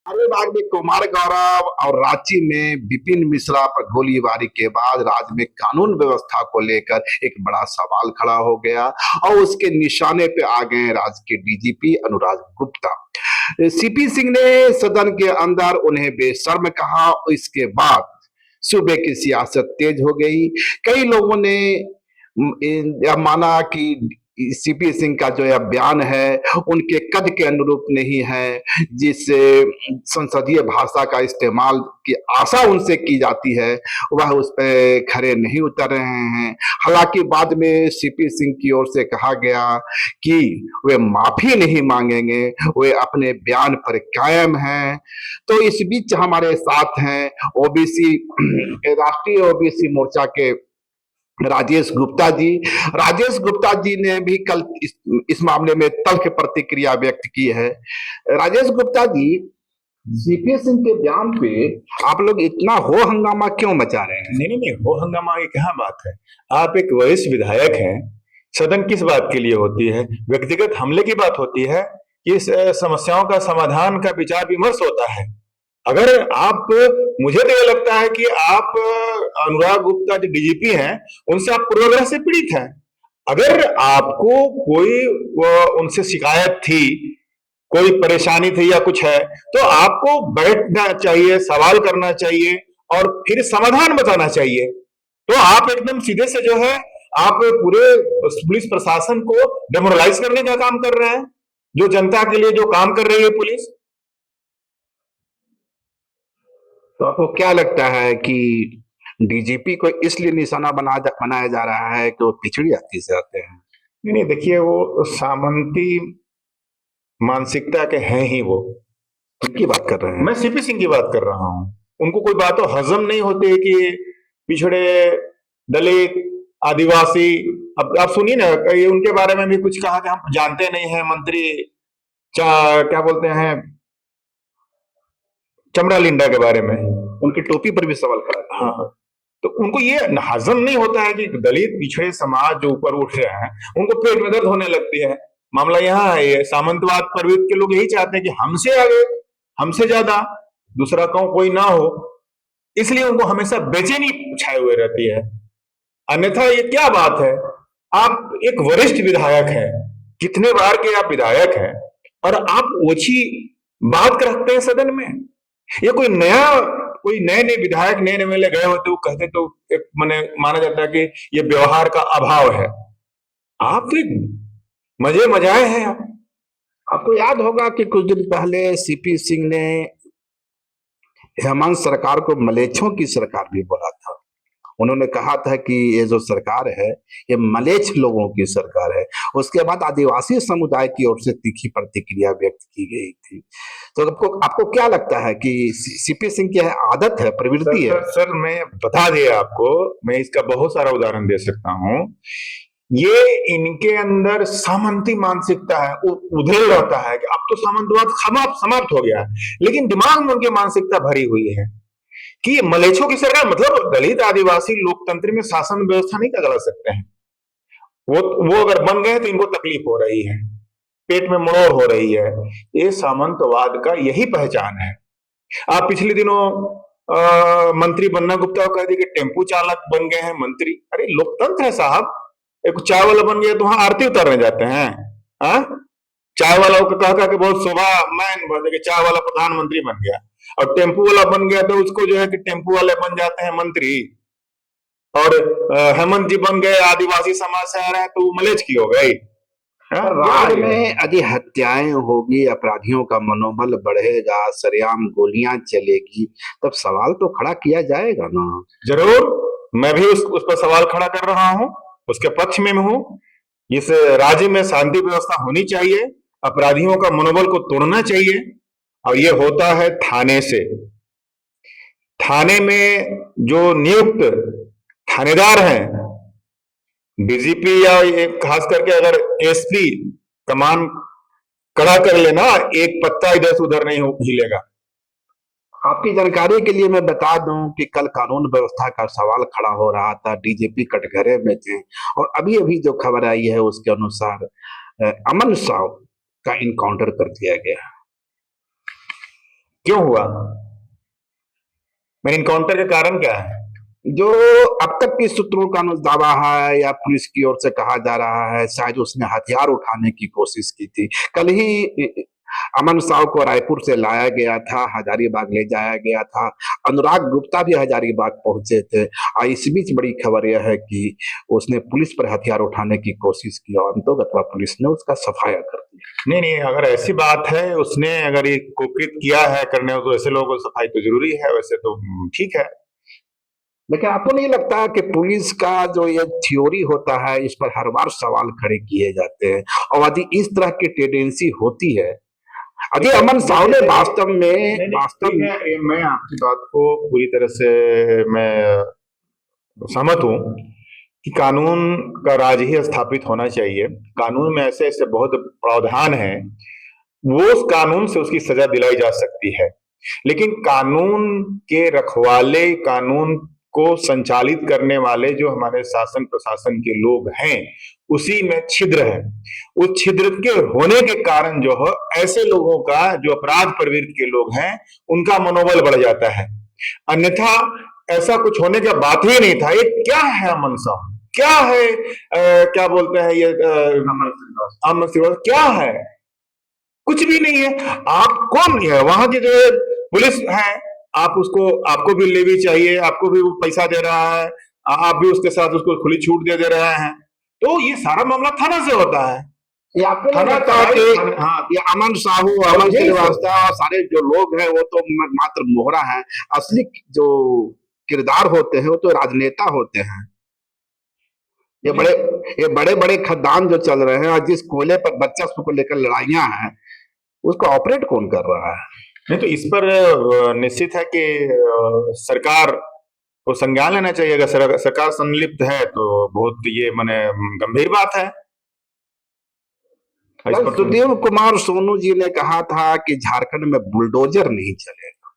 हरिबाग में कुमार गौरव और रांची में विपिन मिश्रा पर गोलीबारी के बाद राज्य में कानून व्यवस्था को लेकर एक बड़ा सवाल खड़ा हो गया और उसके निशाने पे आ गए राज्य के डीजीपी अनुराग गुप्ता। सीपी सिंह ने सदन के अंदर उन्हें बेशर्म कहा। इसके बाद सूबे की सियासत तेज हो गई। कई लोगों ने यह माना कि सीपी सिंह का जो यह बयान है उनके कद के अनुरूप नहीं है, जिस संसदीय भाषा का इस्तेमाल की आशा उनसे की जाती है वह उस पर खरे नहीं उतर रहे हैं। हालांकि बाद में सीपी सिंह की ओर से कहा गया कि वे माफी नहीं मांगेंगे, वे अपने बयान पर कायम हैं। तो इस बीच हमारे साथ हैं ओबीसी राष्ट्रीय ओबीसी मोर्चा के राजेश गुप्ता जी। राजेश गुप्ता जी ने भी कल इस मामले में तल्ख प्रतिक्रिया व्यक्त की है। राजेश गुप्ता जी, सीपी सिंह के बयान पे आप लोग इतना हो हंगामा क्यों मचा रहे हैं? नहीं नहीं नहीं, हो हंगामा की क्या बात है। आप एक वरिष्ठ विधायक हैं, सदन किस बात के लिए होती है? व्यक्तिगत हमले की बात होती है कि इस समस्याओं का समाधान का विचार विमर्श होता है। अगर आप, मुझे तो ये लगता है कि आप अनुराग गुप्ता जो डीजीपी हैं उनसे आप पूर्वाग्रह से पीड़ित हैं। अगर आपको कोई उनसे शिकायत थी, कोई परेशानी थी या कुछ है, तो आपको बैठना चाहिए, सवाल करना चाहिए और फिर समाधान बताना चाहिए। तो आप एकदम सीधे से जो है आप पूरे पुलिस प्रशासन को डेमोरलाइज करने का काम कर रहे हैं, जो जनता के लिए जो काम कर रही है पुलिस। तो आपको क्या लगता है कि डीजीपी को इसलिए निशाना बनाया जा रहा है कि वो पिछड़ी जाति से आते हैं? नहीं नहीं, देखिए वो सामंती मानसिकता के हैं ही वो। किसकी बात कर रहे हैं? मैं सीपी सिंह की बात कर रहा हूं। उनको कोई बात तो हजम नहीं होती कि पिछड़े, दलित, आदिवासी। अब आप सुनिए ना, ये उनके बारे में भी कुछ कहा कि हम जानते नहीं हैं मंत्री क्या बोलते हैं, चमड़ा लिंडा के बारे में। उनकी टोपी पर भी सवाल खड़ा है। हाँ, तो उनको ये हजम नहीं होता है कि दलित पिछड़े समाज जो ऊपर उठ रहे हैं उनको पेट में दर्द होने लगती है। मामला यहाँ है, ये सामंतवाद प्रवृत्ति के लोग यही चाहते हैं कि हमसे आगे, हमसे ज्यादा दूसरा कोई ना हो, इसलिए उनको हमेशा बेचैनी छाए हुए रहती है। अन्यथा ये क्या बात है, आप एक वरिष्ठ विधायक हैं, कितने बार के आप विधायक हैं और आप ओछी बात रखते हैं सदन में। ये कोई नए नए विधायक, नए एमएलए गए होते वो कहते तो एक माना जाता है कि ये व्यवहार का अभाव है। आप तो एक मजे मजाए हैं आप। आपको याद होगा कि कुछ दिन पहले सीपी सिंह ने हेमंत सरकार को मलेच्छों की सरकार भी बोला था। उन्होंने कहा था कि ये जो सरकार है ये मलेच्छ लोगों की सरकार है। उसके बाद आदिवासी समुदाय की ओर से तीखी प्रतिक्रिया व्यक्त की गई थी। तो आपको क्या लगता है कि सीपी सिंह की आदत है, प्रवृत्ति है? सर मैं बता दिया आपको, मैं इसका बहुत सारा उदाहरण दे सकता हूं। ये इनके अंदर सामंती मानसिकता है, उधेड़ रहता है कि अब तो सामंतवाद समाप्त हो गया है, लेकिन दिमाग में उनकी मानसिकता भरी हुई है कि मलेच्छों की सरकार, मतलब दलित आदिवासी लोकतंत्र में शासन व्यवस्था नहीं बदल सकते हैं। वो अगर बन गए तो इनको तकलीफ हो रही है, पेट में मड़ोर हो रही है। ये सामंतवाद का यही पहचान है। आप पिछले दिनों मंत्री बन्ना गुप्ता को कह दिए कि टेम्पू चालक बन गए हैं मंत्री। अरे लोकतंत्र है साहब, एक चाय वाला बन गया तो वहां आरती उतारने जाते हैं। हाँ, चाय वाला को कह के बहुत शोभा मैन बन गया, चाय वाला प्रधानमंत्री बन गया। और टेम्पू वाला बन गया तो उसको जो है कि टेम्पू वाले बन जाते हैं मंत्री। और हेमंत जी बन गए, आदिवासी समाज से आ रहे हैं, तो मलेच्छ की हो गई। राज्य में यदि हत्याएं होगी, अपराधियों का मनोबल बढ़ेगा, सरेआम गोलियां चलेगी, तब सवाल तो खड़ा किया जाएगा ना। जरूर, मैं भी उस पर सवाल खड़ा कर रहा हूं, उसके पक्ष में हूं। इस राज्य में शांति व्यवस्था होनी चाहिए, अपराधियों का मनोबल को तोड़ना चाहिए, और ये होता है थाने से। थाने में जो नियुक्त थानेदार हैं, डीजीपी या खास करके अगर एसपी कमान कड़ा कर लेना, एक पत्ता इधर से उधर नहीं हिलेगा। आपकी जानकारी के लिए मैं बता दूं कि कल कानून व्यवस्था का सवाल खड़ा हो रहा था, डीजीपी कटघरे में थे, और अभी अभी जो खबर आई है उसके अनुसार अमन साव का इनकाउंटर कर दिया गया। क्यों हुआ? मैंने इनकाउंटर का कारण क्या है? जो अब तक की सूत्रों का दावा है या पुलिस की ओर से कहा जा रहा है, शायद उसने हथियार उठाने की कोशिश की थी। कल ही अमन साव को रायपुर से लाया गया था, हजारीबाग ले जाया गया था। अनुराग गुप्ता भी हजारीबाग पहुंचे थे। इस बीच बड़ी खबर यह है कि उसने पुलिस पर हथियार उठाने की कोशिश की और अंततः पुलिस ने उसका सफाया कर दिया। नहीं नहीं, अगर ऐसी बात है, उसने अगर ये कोशिश किया है करने को, तो ऐसे लोगों को सफाई तो जरूरी है। वैसे तो ठीक है। लेकिन आपको नहीं लगता कि पुलिस का जो ये थ्योरी होता है, इस पर हर बार सवाल खड़े किए जाते हैं और यदि इस तरह की टेंडेंसी होती है, अजय अमन साव ने वास्तव में ठीक है, मैं आपकी बात को पूरी तरह से मैं सहमत हूँ कि कानून का राज ही स्थापित होना चाहिए। कानून में ऐसे ऐसे बहुत प्रावधान हैं, वो उस कानून से उसकी सजा दिलाई जा सकती है। लेकिन कानून के रखवाले, कानून को संचालित करने वाले जो हमारे शासन प्रशासन के लोग हैं, उसी में छिद्र है। उस छिद्र के होने के कारण जो है, ऐसे लोगों का, जो अपराध प्रवृत्ति के लोग हैं, उनका मनोबल बढ़ जाता है। अन्यथा ऐसा कुछ होने का बात ही नहीं था। ये क्या है अमन साहब, क्या है क्या बोलते हैं ये अमन सिंह, क्या है? कुछ भी नहीं है। आप कौन है? वहां की जो पुलिस है, आप उसको, आपको भी लेवी चाहिए, आपको भी वो पैसा दे रहा है, आप भी उसके साथ उसको खुली छूट दे रहे हैं। तो ये सारा मामला थाना से होता है। ये आपको नहीं लगता कि हाँ, ये अमन साहू, अमन श्रीवास्तव और सारे जो लोग हैं वो तो मात्र मोहरा हैं, असली जो किरदार होते हैं वो तो राजनेता होते हैं। ये बड़े बड़े खदान जो चल रहे हैं और जिस कोयले पर वर्चस्व को लेकर लड़ाइयां हैं, उसको ऑपरेट कौन कर रहा है? नहीं तो इस पर निश्चित है कि सरकार को संज्ञान लेना चाहिए। अगर सरकार संलिप्त है तो बहुत ये माने गंभीर बात है। सुदेव कुमार सोनू जी ने कहा था कि झारखंड में बुलडोजर नहीं चलेगा।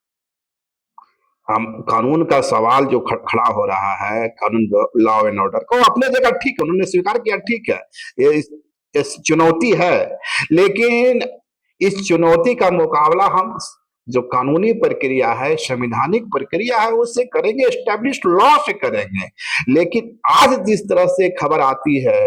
हम कानून का सवाल जो खड़ा हो रहा है, कानून लॉ एंड ऑर्डर को, अपने जगह ठीक है, उन्होंने स्वीकार किया, ठीक है, ये चुनौती है। लेकिन इस चुनौती का मुकाबला हम जो कानूनी प्रक्रिया है, संवैधानिक प्रक्रिया है, उससे करेंगे, एस्टेब्लिश्ड लॉ से करेंगे। लेकिन आज जिस तरह से खबर आती है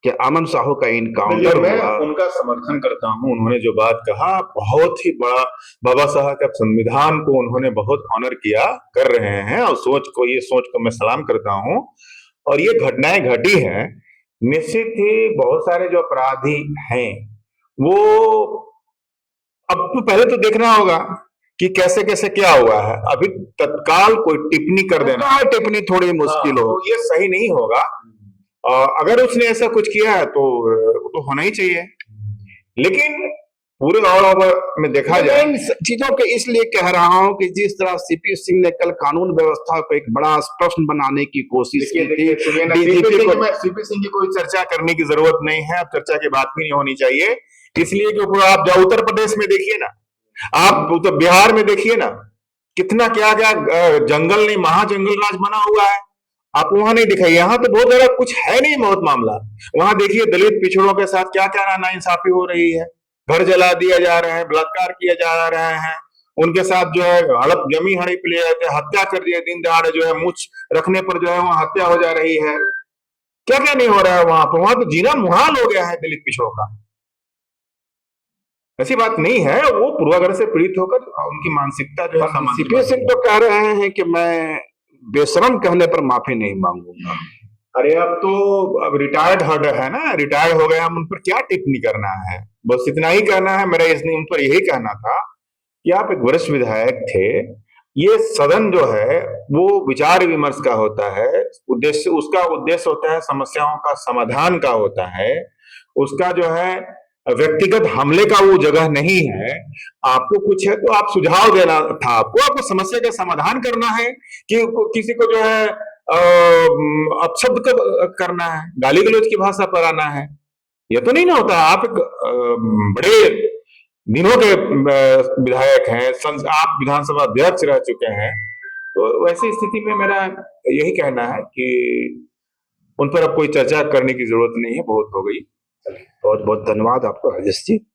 कि अमन साहू का इनकाउंटर, मैं उनका समर्थन करता हूं। उन्होंने जो बात कहा, बहुत ही बड़ा, बाबा साहब का संविधान को उन्होंने बहुत ऑनर किया, कर रहे हैं, और ये सोच को मैं सलाम करता हूं। और ये घटनाएं घटी हैं, निश्चित ही बहुत सारे जो अपराधी हैं वो, अब तो पहले तो देखना होगा कि कैसे कैसे क्या हुआ है। अभी तत्काल कोई टिप्पणी कर देना, टिप्पणी थोड़ी मुश्किल हो, तो ये सही नहीं होगा। अगर उसने ऐसा कुछ किया है तो होना ही चाहिए। लेकिन पूरे और में देखा जाए, इन चीजों के इसलिए कह रहा हूं कि जिस तरह सीपी सिंह ने कल कानून व्यवस्था को एक बड़ा प्रश्न बनाने की कोशिश की थी, सीपी सिंह की कोई चर्चा करने की जरूरत नहीं है, अब चर्चा की बात भी नहीं होनी चाहिए। इसलिए कि आप जाओ उत्तर प्रदेश में देखिए ना, आप तो बिहार में देखिए ना, कितना क्या क्या जंगल नहीं, महाजंगल राज बना हुआ है, आप वहां नहीं दिखाई। यहाँ तो बहुत ज्यादा कुछ है नहीं, बहुत मामला। वहां देखिए दलित पिछड़ों के साथ क्या क्या नाइंसाफी हो रही है, घर जला दिया जा रहे हैं, बलात्कार किया जा रहे हैं, उनके साथ जो है हड़प, जमी हड़प ले जाते हैं, हत्या कर दिया दिन दहाड़े, जो है मूछ रखने पर जो है वहां हत्या हो जा रही है। क्या क्या नहीं हो रहा है वहां पर? वहां तो जीना मुहाल हो गया है दलित पिछड़ों का। ऐसी बात नहीं है, वो पूर्वाग्रह से पीड़ित होकर उनकी मानसिकता जो है। सीपी सिंह तो कह रहे हैं कि मैं बेशरम कहने पर माफी नहीं मांगूंगा। अरे अब रिटायर्ड हर्ड है ना, रिटायर्ड हो गया, हम उन पर क्या टिप्पणी करना है, बस इतना ही कहना है। मेरा इसने उन पर यही कहना था कि आप एक वरिष्ठ विधायक थे, ये सदन जो है वो विचार विमर्श का होता है, उद्देश्य, उसका उद्देश्य होता है समस्याओं का समाधान का होता है, उसका जो है व्यक्तिगत हमले का वो जगह नहीं है। आपको कुछ है तो आप सुझाव देना था, आपको समस्या का समाधान करना है कि किसी को जो है अपशब्द करना है, गाली गलौज की भाषा पर आना है, ये तो नहीं ना होता। आप एक बड़े दिनों के विधायक हैं, आप विधानसभा अध्यक्ष रह चुके हैं, तो वैसी स्थिति में मेरा यही कहना है कि उन पर अब कोई चर्चा करने की जरूरत नहीं है, बहुत हो गई। बहुत बहुत धन्यवाद आपको राजेश जी।